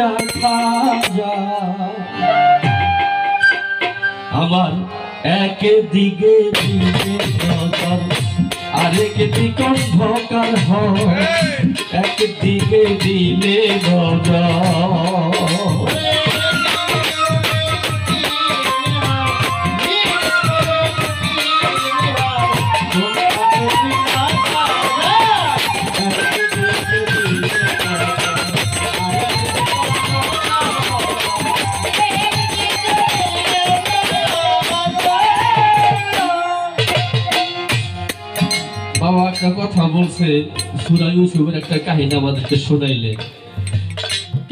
কইরা খাজা আমার একদিকে দিকে নজর আরেক দিকে অন্ধকার হয় একদিকে দিলে নজর বাবা একটা কথা বলছে সূরা ইউসুফের একটা কাহিনী আমাদেরকে শোনাইলেন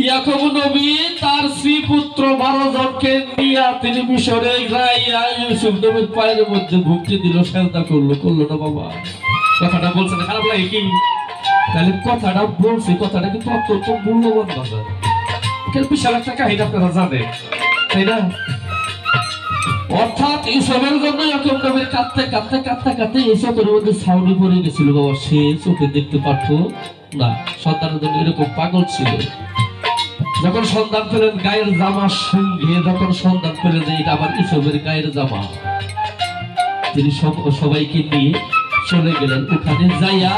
ইয়াকুব নবী তার স্ত্রী পুত্র 12 জনকে নিয়ে তিনি মিশরে যাইয়া ইউসুফ নবীর পায়ের মধ্যে ভুক্তি দিল সেজদা করলো না বাবা কথাটা বলছে না খারাপ লাগে কি তাহলে কথাটা বলছে কথাটা কিন্তু অত্যন্ত মূল্যবান কথা কেন বিশাল একটা কাহিনী আপনারা জানেন তাই না অর্থাৎ ইউসুফের জন্য ইয়াকুব নবীর কাঁদতে ইউসুফের মধ্যে ছাউনি পড়ে গেছিল বাবা সে চোখে দেখতে পারতো না সন্তানের জন্য এরকম পাগল ছিল যখন সন্তান পেলেন গায়ের জামার সঙ্গে যখন সন্তান পেলেন যে এটা আবার ইউসুফের গায়ের জামা তিনি সবাইকে নিয়ে চলে গেলেন ওখানে যাইয়া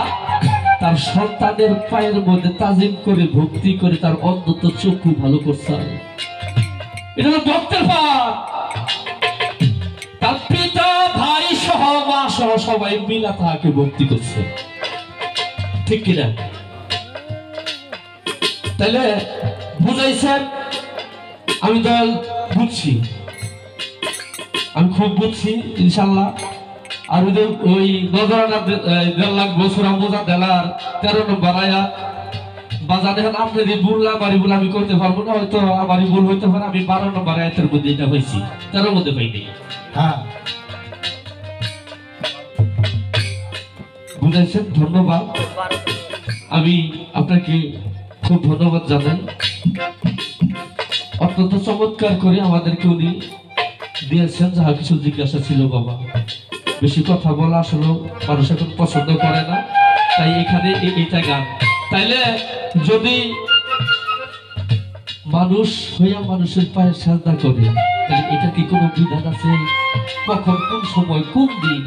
তার সন্তানের পায়ের মধ্যে তাজিম করে ভক্তি করে তার অন্তত চক্ষু ভালো করছে এটা তো ভক্তের পাপ তার পিতা ভাই সহ মা সহ সবাই মিলা তাকে ভক্তি করছে ঠিক কিনা তাহলে বুঝাইছেন আমি তো বুঝছি আমি খুব বুঝছি ইনশাল্লাহ আর ওই নজরানা 1.5 লাখ বছর বোঝা দেলার 13 নম্বর আয়াত বাজার এখন আপনাদের ভুল না বাড়ি ভুল আমি করতে পারবো না হয়তো আমারই ভুল হইতে পারে আমি 12 নম্বর আয়াতের মধ্যে এটা হয়েছি 13 মধ্যে পাইনি হ্যাঁ বুঝাইছেন ধন্যবাদ আমি আপনাকে খুব ধন্যবাদ জানাই অত্যন্ত চমৎকার করে আমাদেরকে উনি দিয়েছেন যাহা কিছু জিজ্ঞাসা ছিল বাবা বেশি কথা বলা আসলে মানুষ এখন পছন্দ করে না তাই এখানে এইটা গান তাইলে যদি মানুষ হইয়া মানুষের পায়ে সাজদা করে তাহলে এটা কি কোনো বিধান আছে কখন কোন সময় কোন দিন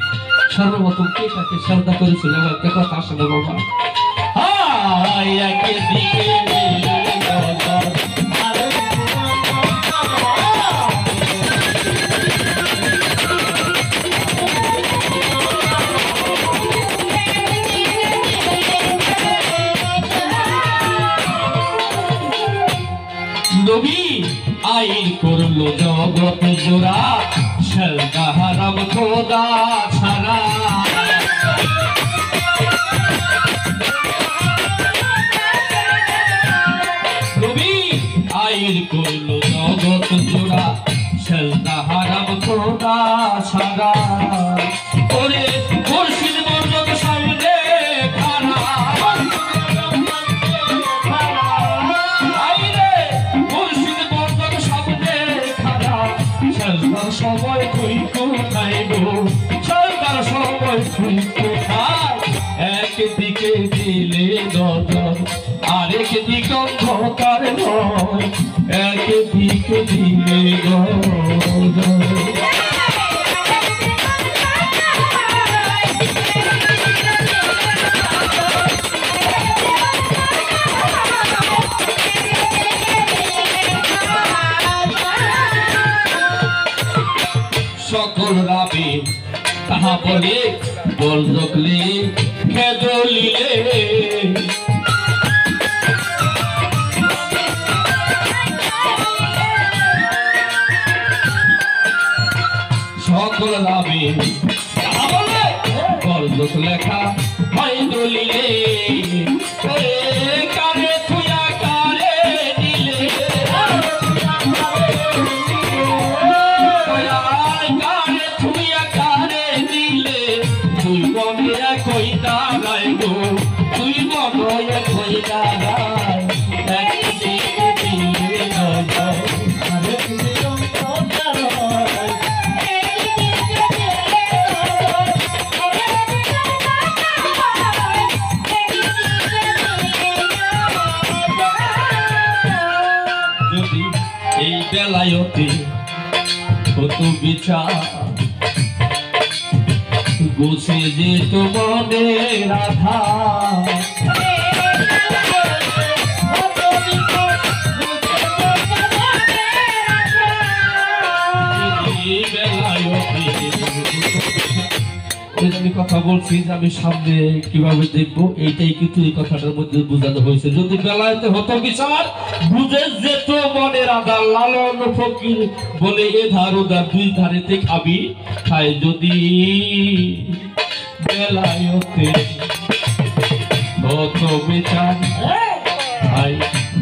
সর্বপ্রথম কে তাকে সাজদা করেছিল একটা কথা আসলে বাবা নবী আইন করলো জগৎ জোড়া সেজদা হারাম খোদা ছাড়া নবী আইন করলো জগৎ জোড়া সেজদা হারাম খোদা ছাড়া ওরে মুর্শিদ মর্যাদা সামনে খানা সবাই তুই কোথায় গো সরকার সবাই তুই কোথায় একদিকে দিলে নজর আরেক দিকে অন্ধকার নয় একদিকে দিলে নজর সকল রাবে তাহা বলে বল রকলে খেদলিলে সকল রাবে তাহা বলে বল রক লেখা হয় দলিলে কারে থুয়া কারে দিলে তুই বনে কই দাঁড়ায় গো তুই বনে কই দাঁড়ায় একদিকে দিলে নজর আরেক দিকে অন্ধকার বেলায়তে কত বিচার গুছে যেত মনে রাধা আমি কথা বলছি যে আমি সামনে কিভাবে দেখবো, এইটাই কিন্তু এই কথাটার মধ্যে বোঝানো হয়েছে। যদি বেলায়েতে হতো বিচার বুঝে যেত মনের আধার, লালন ফকির বলে এ ধার ওধার দুই ধারেতে খাবি খায় যদি বেলায়েতে হতো বিচার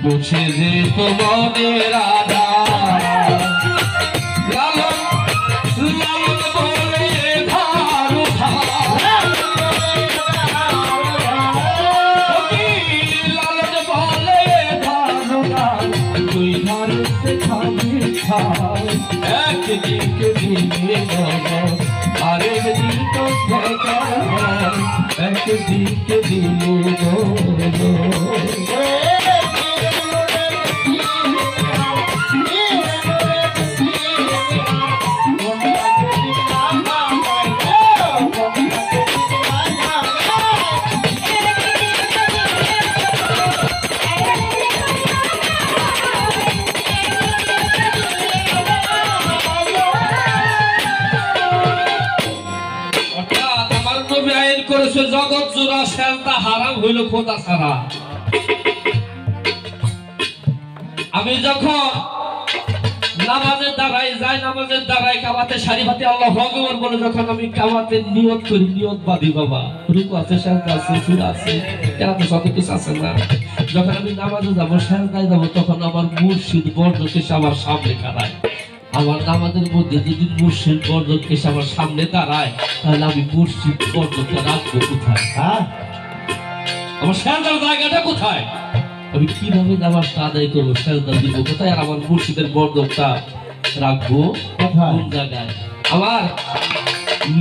বসে যেত মনের আধার। একদিকে দিলে আরেক দিন তো একদিকে দিলে করেছে জগৎ জোড়া সেজদা হারাম হইল খোদা ছাড়া। আমি যখন নামাজের দ্বারাই যাই, নামাজের দ্বারাই কাবাতে সারি ভাতে আল্লাহু আকবার বলে যখন আমি কাবাতে নিয়ত করি, নিয়ত বাঁধি বাবা, রুকু আছে, সেজদা আছে, সূরা আছে, কেরাতে শত কিছু আছে না। যখন আমি নামাজে যাব, সেজদায় যাব, তখন আমার মুর্শিদ বর্জক এসে আমার সামনে দাঁড়ায়। আমার নামাজের মধ্যে যদি মুর্শিদ বর্জক এসে আমার সামনে দাঁড়ায়, তাহলে আমি মুর্শিদ বর্জকটা রাখবো কোথায়? হ্যাঁ, আমার সেজদার জায়গাটা কোথায়? আমি কিভাবে নামাজটা আদায় করবো, সেজদা দিব কোথায়? আর আমার মুর্শিদের বর্জকটা রাখবো কোন জায়গায়? আমার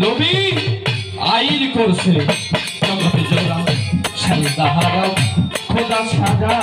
নবী আইন করছে জগতে জোড়া সেজদা হারাম খোদা ছাড়া।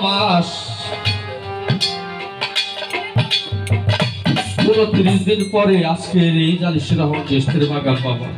মাস 29 দিন পরে আজকের এই জালিসের রহমান জ্যেষ্ঠের বাগান বাবা